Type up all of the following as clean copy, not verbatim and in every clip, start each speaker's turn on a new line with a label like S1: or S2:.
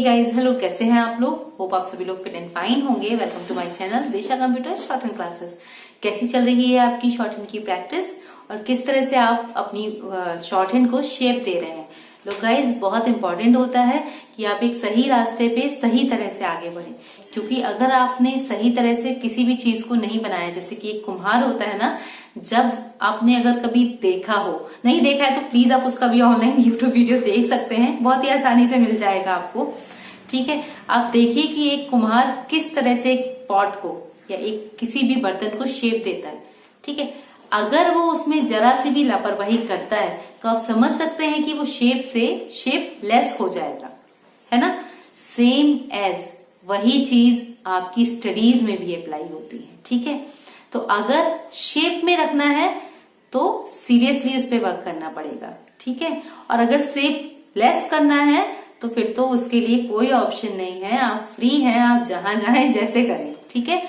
S1: Guys, hello, कैसे हैं आप लोग। होप आप सभी लोग फिट एंड फाइन होंगे। Welcome to my channel Disha computer shorthand classes. कैसी चल रही है आपकी शॉर्ट हैंड की प्रैक्टिस और किस तरह से आप अपनी शॉर्ट हैंड को शेप दे रहे हैं। तो गाइज, बहुत इंपॉर्टेंट होता है कि आप एक सही रास्ते पे सही तरह से आगे बढ़े, क्योंकि अगर आपने सही तरह से किसी भी चीज को नहीं बनाया, जैसे कि एक कुम्हार होता है ना, जब आपने अगर कभी देखा हो, नहीं देखा है तो प्लीज आप उसका भी ऑनलाइन यूट्यूब वीडियो देख सकते हैं, बहुत ही आसानी से मिल जाएगा आपको। ठीक है, आप देखिए कि एक कुम्हार किस तरह से एक पॉट को या एक किसी भी बर्तन को शेप देता है। ठीक है, अगर वो उसमें जरा सी भी लापरवाही करता है तो आप समझ सकते हैं कि वो शेप से शेप लेस हो जाएगा, है ना। सेम एज वही चीज आपकी स्टडीज में भी अप्लाई होती है। ठीक है, तो अगर शेप में रखना है तो सीरियसली उस पर वर्क करना पड़ेगा। ठीक है, और अगर शेप लेस करना है तो फिर तो उसके लिए कोई ऑप्शन नहीं है, आप फ्री हैं, आप जहां जाएं जैसे करें। ठीक है,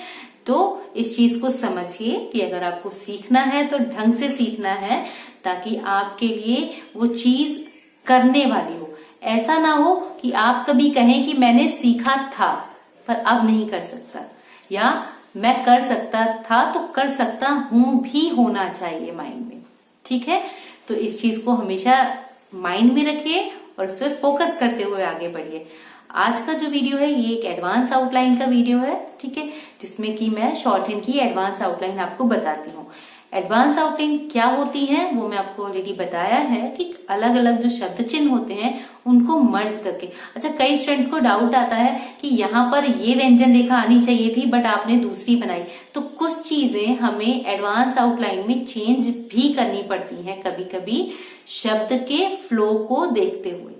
S1: तो इस चीज को समझिए कि अगर आपको सीखना है तो ढंग से सीखना है, ताकि आपके लिए वो चीज करने वाली हो। ऐसा ना हो कि आप कभी कहें कि मैंने सीखा था पर अब नहीं कर सकता, या मैं कर सकता था तो कर सकता हूं भी होना चाहिए माइंड में। ठीक है, तो इस चीज को हमेशा माइंड में रखिए और इस पर फोकस करते हुए आगे बढ़िए। आज का जो वीडियो है ये एक एडवांस आउटलाइन का वीडियो है। ठीक है, जिसमें कि मैं शॉर्ट हैंड की एडवांस आउटलाइन आपको बताती हूँ। एडवांस आउटलाइन क्या होती है वो मैं आपको ऑलरेडी बताया है कि अलग अलग जो शब्द चिन्ह होते हैं उनको मर्ज करके। अच्छा, कई स्टूडेंट्स को डाउट आता है कि यहाँ पर ये व्यंजन रेखा आनी चाहिए थी बट आपने दूसरी बनाई। तो कुछ चीजें हमें एडवांस आउटलाइन में चेंज भी करनी पड़ती हैं कभी कभी, शब्द के फ्लो को देखते हुए।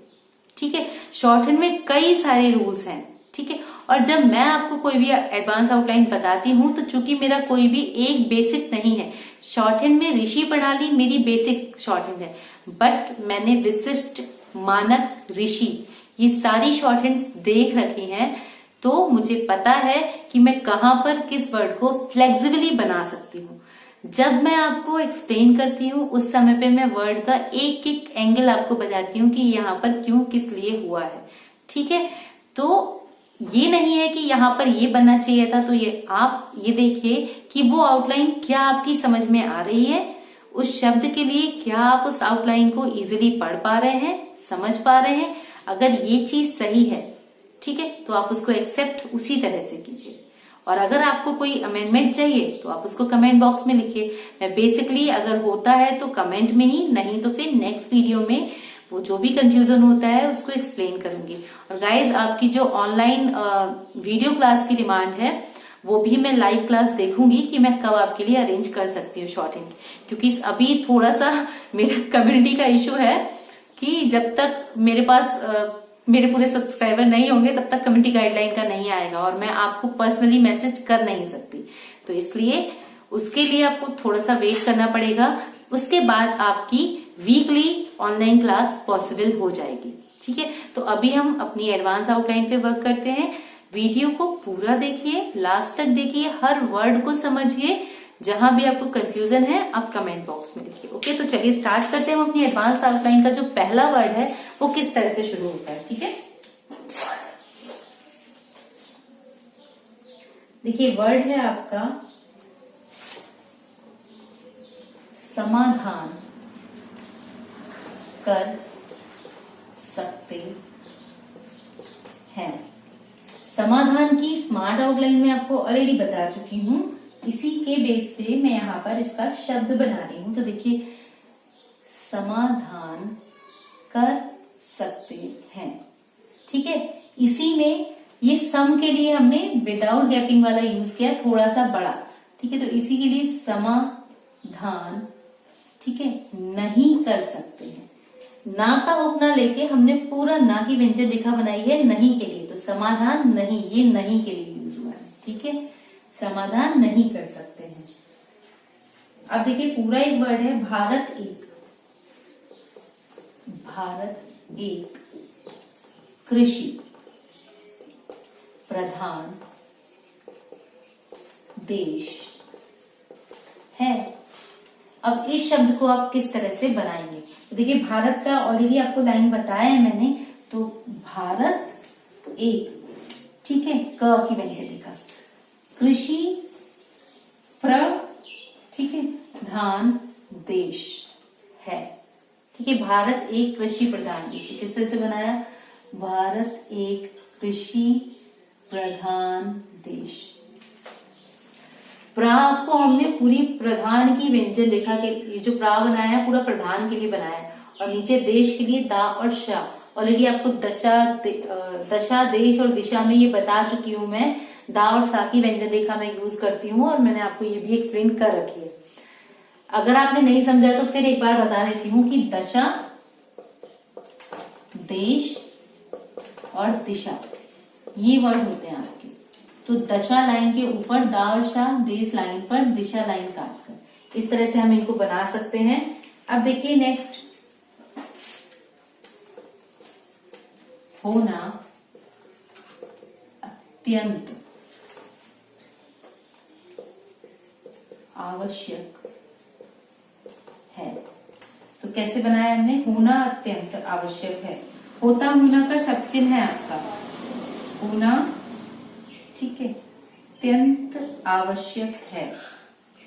S1: ठीक है, शॉर्ट हैंड में कई सारे रूल्स हैं। ठीक है, और जब मैं आपको कोई भी एडवांस आउटलाइन बताती हूँ तो चूंकि मेरा कोई भी एक बेसिक नहीं है, शॉर्ट हैंड में ऋषि प्रणाली मेरी बेसिक शॉर्ट हैंड है, बट मैंने विशिष्ट, मानक, ऋषि ये सारी शॉर्ट हैंड्स देख रखी हैं, तो मुझे पता है कि मैं कहां पर किस वर्ड को फ्लेक्सिबली बना सकती हूँ। जब मैं आपको एक्सप्लेन करती हूँ उस समय पे मैं वर्ड का एक एक एंगल आपको बताती हूँ कि यहाँ पर क्यों, किस लिए हुआ है। ठीक है, तो ये नहीं है कि यहाँ पर ये बनना चाहिए था, तो ये आप ये देखिए कि वो आउटलाइन क्या आपकी समझ में आ रही है, उस शब्द के लिए क्या आप उस आउटलाइन को इजीली पढ़ पा रहे हैं, समझ पा रहे हैं। अगर ये चीज सही है, ठीक है, तो आप उसको एक्सेप्ट उसी तरह से कीजिए। और अगर आपको कोई अमेंडमेंट चाहिए तो आप उसको कमेंट बॉक्स में लिखिए। मैं बेसिकली अगर होता है तो कमेंट में ही, नहीं तो फिर नेक्स्ट वीडियो में वो जो भी कंफ्यूजन होता है उसको एक्सप्लेन करूंगी। और गाइज, आपकी जो ऑनलाइन वीडियो क्लास की डिमांड है वो भी मैं लाइव क्लास देखूंगी कि मैं कब आपके लिए अरेंज कर सकती हूँ शॉर्ट हैंड, क्योंकि अभी थोड़ा सा मेरा कम्युनिटी का इशू है कि जब तक मेरे पास मेरे पूरे सब्सक्राइबर नहीं होंगे तब तक कम्युनिटी गाइडलाइन का नहीं आएगा और मैं आपको पर्सनली मैसेज कर नहीं सकती। तो इसलिए उसके लिए आपको थोड़ा सा वेट करना पड़ेगा, उसके बाद आपकी वीकली ऑनलाइन क्लास पॉसिबल हो जाएगी। ठीक है, तो अभी हम अपनी एडवांस आउटलाइन पे वर्क करते हैं। वीडियो को पूरा देखिए, लास्ट तक देखिए, हर वर्ड को समझिए। जहां भी आपको कंफ्यूजन है आप कमेंट बॉक्स में लिखिए। ओके, तो चलिए स्टार्ट करते हैं। हम अपनी एडवांस आउटलाइन का जो पहला वर्ड है वो किस तरह से शुरू होता है। ठीक है, देखिए वर्ड है आपका समाधान कर सकते हैं। समाधान की स्मार्ट आउटलाइन में आपको ऑलरेडी बता चुकी हूं, इसी के बेस पे मैं यहाँ पर इसका शब्द बना रही हूं। तो देखिए, समाधान कर सकते हैं। ठीक है, इसी में ये सम के लिए हमने विदाउट गैपिंग वाला यूज किया, थोड़ा सा बड़ा। ठीक है, तो इसी के लिए समाधान, ठीक है, नहीं कर सकते हैं। ना का उपना लेके हमने पूरा ना की व्यंजन रेखा बनाई है नहीं के लिए, तो समाधान नहीं, ये नहीं के लिए यूज हुआ है। ठीक है, समाधान नहीं कर सकते हैं। अब देखिए पूरा एक वर्ड है भारत एक। भारत एक कृषि प्रधान देश है। अब इस शब्द को आप किस तरह से बनाएंगे, तो देखिए भारत का ऑलरेडी आपको लाइन बताया है मैंने। तो भारत एक, ठीक है, क की व्यंजन रेखा, कृषि प्र, ठीक है, धान देश है, ठीक है। भारत एक कृषि प्रधान देश है। किस तरह से बनाया, भारत एक कृषि प्रधान देश। प्रा को हमने पूरी प्रधान की व्यंजन रेखा के, ये जो प्रा बनाया है पूरा प्रधान के लिए बनाया है, और नीचे देश के लिए दा और शा। ऑलरेडी आपको दशा देश और दिशा में ये बता चुकी हूं मैं, दा और सा की व्यंजन रेखा मैं यूज करती हूँ, और मैंने आपको ये भी एक्सप्लेन कर रखी है। अगर आपने नहीं समझा तो फिर एक बार बता देती हूँ कि दशा, देश और दिशा ये वर्ड होते हैं आपके। तो दशा लाइन के ऊपर दा और शा, देश लाइन पर दिशा लाइन काटकर, इस तरह से हम इनको बना सकते हैं। अब देखिए नेक्स्ट, होना अत्यंत आवश्यक है। तो कैसे बनाया हमने, होना अत्यंत आवश्यक है। होता होना का शब्द चिन्ह है आपका, होना, ठीक है, अत्यंत आवश्यक है।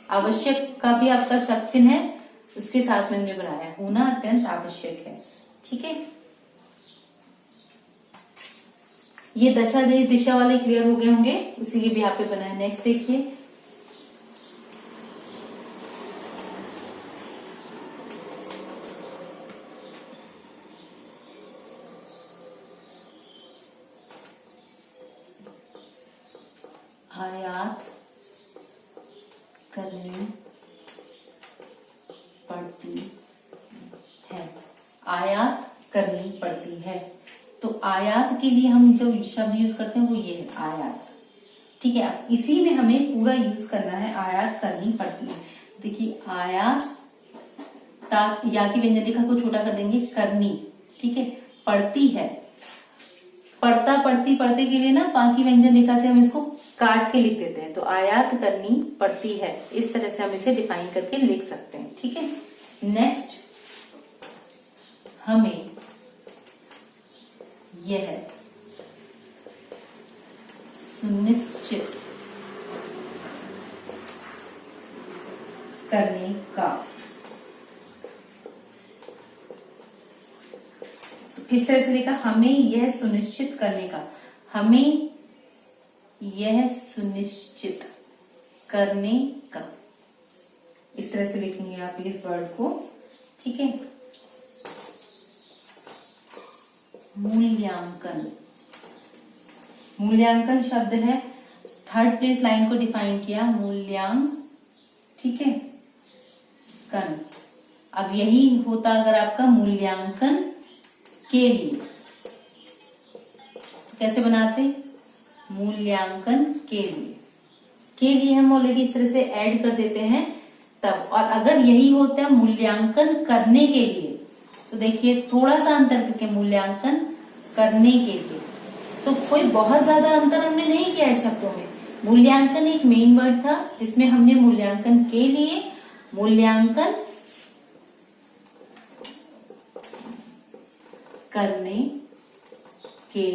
S1: आवश्यक का भी आपका शब्द चिन्ह है, उसके साथ में हमने बनाया, होना अत्यंत आवश्यक है, ठीक है। ये दशा देश दिशा वाले क्लियर हो गए होंगे, उसी के भी यहाँ पे बनाया। नेक्स्ट देखिए, आयात करनी पड़ती है, आयात करनी पड़ती है। तो आयात के लिए हम जो शब्द यूज करते हैं वो ये है, आयात, ठीक है। अब इसी में हमें पूरा यूज करना है, आयात करनी पड़ती है। देखिए आयात, या की व्यंजन रेखा को छोटा कर देंगे, करनी, ठीक है, पड़ती है, पढ़ता पढ़ती पढ़ते के लिए ना पा की व्यंजन रेखा से हम इसको काट के लिख देते हैं। तो आयात करनी पड़ती है, इस तरह से हम इसे डिफाइन करके लिख सकते हैं, ठीक है। नेक्स्ट, हमें यह सुनिश्चित करने का, किस तरह से लिखा, हमें यह सुनिश्चित करने का, हमें यह सुनिश्चित करने का, इस तरह से लिखेंगे आप इस वर्ड को, ठीक है। मूल्यांकन, मूल्यांकन शब्द है, थर्ड प्लेस लाइन को डिफाइन किया, मूल्यांकन, ठीक है, कन। अब यही होता अगर आपका मूल्यांकन के लिए, तो कैसे बनाते, मूल्यांकन के लिए हम ऑलरेडी इस तरह से ऐड कर देते हैं तब। और अगर यही होता है मूल्यांकन करने के लिए, तो देखिए थोड़ा सा अंतर करके, मूल्यांकन करने के लिए, तो कोई बहुत ज्यादा अंतर हमने नहीं किया है शब्दों में। मूल्यांकन एक मेन वर्ड था जिसमें हमने मूल्यांकन के लिए, मूल्यांकन करने के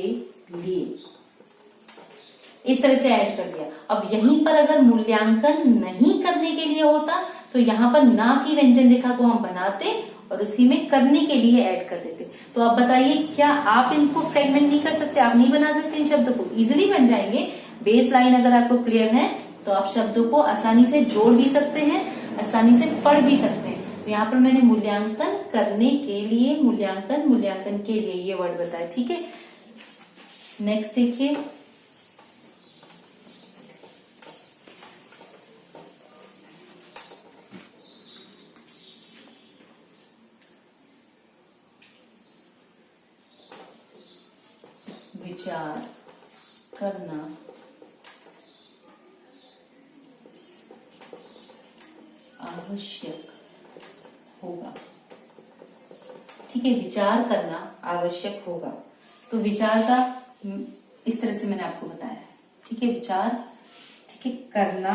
S1: लिए, इस तरह से ऐड कर दिया। अब यहीं पर अगर मूल्यांकन नहीं करने के लिए होता तो यहाँ पर ना की व्यंजन रेखा को हम बनाते और उसी में करने के लिए ऐड कर देते। तो आप बताइए, क्या आप इनको फ्रेगमेंट नहीं कर सकते, आप नहीं बना सकते इन शब्दों को, इजिली बन जाएंगे। बेस लाइन अगर आपको क्लियर है तो आप शब्दों को आसानी से जोड़ भी सकते हैं, आसानी से पढ़ भी सकते हैं। तो यहाँ पर मैंने मूल्यांकन करने के लिए, मूल्यांकन के लिए ये वर्ड बताया, ठीक है। नेक्स्ट देखिए, विचार करना आवश्यक होगा, ठीक है, विचार करना आवश्यक होगा। तो विचार का इस तरह से मैंने आपको बताया है, ठीक है, विचार, ठीक है, करना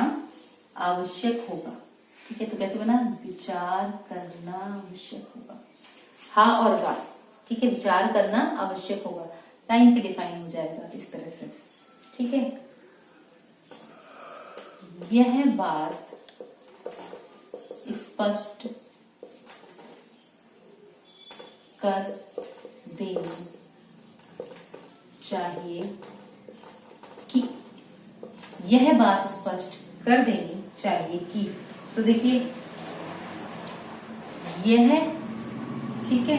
S1: आवश्यक होगा, ठीक है। तो कैसे बना, विचार करना आवश्यक होगा, हा और वा, ठीक है, विचार करना आवश्यक होगा। लाइन पे डिफाइन हो जाएगा इस तरह से, ठीक है। यह बात स्पष्ट कर देनी चाहिए कि, यह बात स्पष्ट कर देनी चाहिए कि, तो देखिए यह, ठीक है,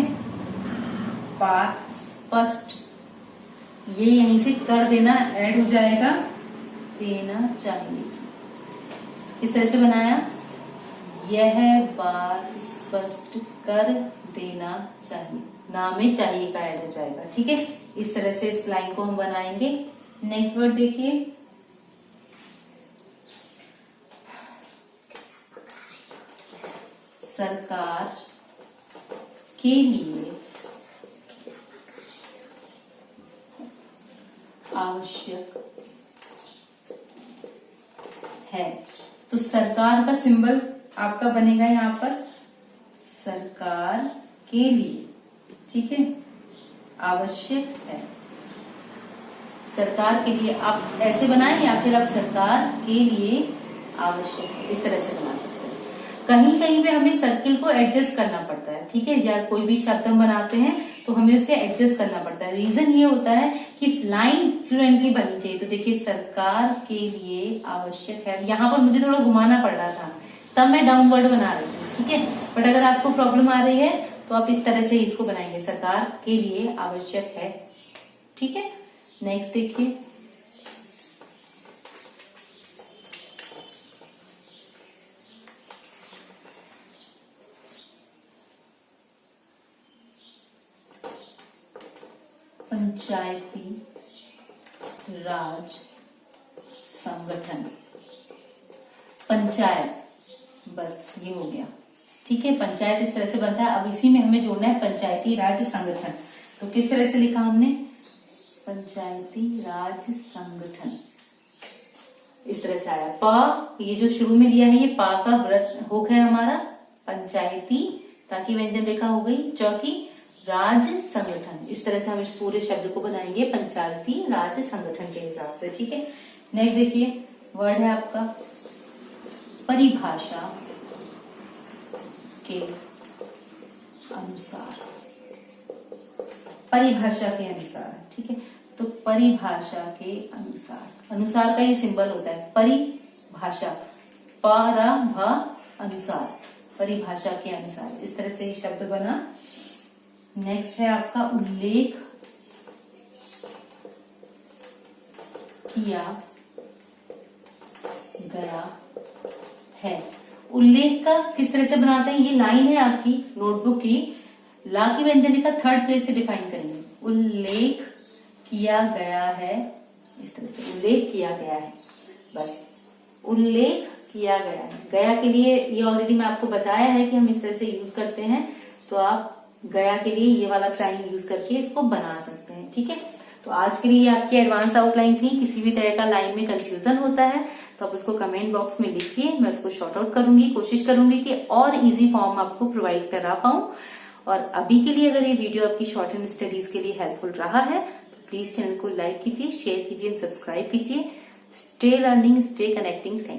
S1: बात स्पष्ट, ये यहीं से कर देना ऐड हो जाएगा, देना चाहिए, इस तरह से बनाया, यह बात स्पष्ट कर देना चाहिए, नाम में चाहिए का ऐड हो जाएगा, ठीक है। इस तरह से इस लाइन को हम बनाएंगे। नेक्स्ट वर्ड देखिए, सरकार के लिए आवश्यक है, तो सरकार का सिंबल आपका बनेगा यहाँ पर, सरकार के लिए, ठीक है, आवश्यक है, सरकार के लिए आप ऐसे बनाएं या फिर आप सरकार के लिए आवश्यक है, इस तरह से बना सकते हैं। कहीं कहीं पे हमें सर्किल को एडजस्ट करना पड़ता है, ठीक है, या कोई भी शब्द हम बनाते हैं तो हमें उसे एडजस्ट करना पड़ता है। रीजन ये होता है कि लाइन फ्लुएंटली बननी चाहिए। तो देखिए सरकार के लिए आवश्यक है, यहाँ पर मुझे थोड़ा घुमाना पड़ रहा था, तब मैं डाउनवर्ड बना रही थी, ठीक है। बट अगर आपको प्रॉब्लम आ रही है तो आप इस तरह से इसको बनाएंगे, सरकार के लिए आवश्यक है, ठीक है। नेक्स्ट देखिए, पंचायती राज संगठन, पंचायत, बस ये हो गया, ठीक है। पंचायत इस तरह से बनता है। अब इसी में हमें जोड़ना है पंचायती राज संगठन, तो किस तरह से लिखा हमने, पंचायती राज संगठन, इस तरह से आया। प, ये जो शुरू में लिया है ये पा का व्रत होक है हमारा, पंचायती, ताकि व्यंजन रेखा हो गई, चौकी राज संगठन, इस तरह से हम इस पूरे शब्द को बनाएंगे पंचायती राज संगठन के हिसाब से, ठीक है। नेक्स्ट देखिए, वर्ड है आपका परिभाषा के अनुसार, परिभाषा के अनुसार, ठीक है। तो परिभाषा के अनुसार, अनुसार का ये सिंबल होता है, परिभाषा, परा भ अनुसार, परिभाषा के अनुसार, इस तरह से ये शब्द बना। नेक्स्ट है आपका उल्लेख किया गया है। उल्लेख का किस तरह से बनाते हैं, ये लाइन है आपकी नोटबुक की, ला की व्यंजन का थर्ड प्लेस से डिफाइन करेंगे, उल्लेख किया गया है, इस तरह से उल्लेख किया गया है, बस उल्लेख किया गया है। गया के लिए ये ऑलरेडी मैं आपको बताया है कि हम इस तरह से यूज करते हैं, तो आप गया के लिए ये वाला साइन यूज करके इसको बना सकते हैं, ठीक है। तो आज के लिए आपकी एडवांस आउटलाइन थी। किसी भी तरह का लाइन में कंफ्यूजन होता है तो आप उसको कमेंट बॉक्स में लिखिए, मैं उसको शॉर्ट आउट करूंगी, कोशिश करूंगी कि और इजी फॉर्म आपको प्रोवाइड करा पाऊं। और अभी के लिए अगर ये वीडियो आपकी शॉर्ट हैंड स्टडीज के लिए हेल्पफुल रहा है तो प्लीज चैनल को लाइक कीजिए, शेयर कीजिए, सब्सक्राइब कीजिए। Stay learning, stay connecting. Thank you.